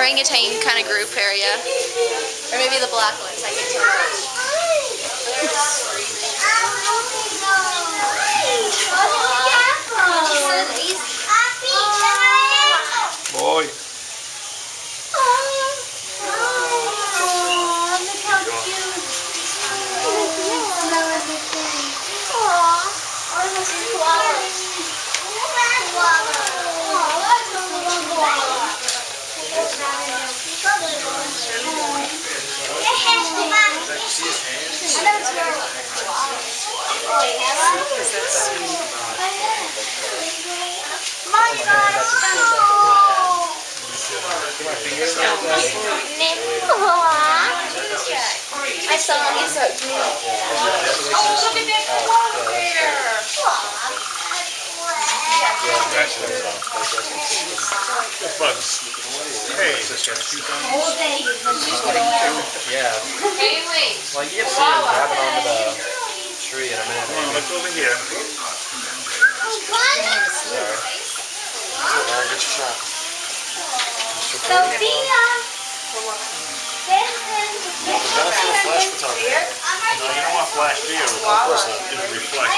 orangutan kind of group area. Or maybe the black ones, I can tell. Boy. I saw him, he's so cute. Oh, look at that koala bear! The bugs. Hey. Yeah. Hey, wait. Well, you get to see him grabbing onto the tree in a minute. Come on, let's over here. Get your shot. Sophia! Flash photography. No, you don't want flash video. Of course not. It'll reflect.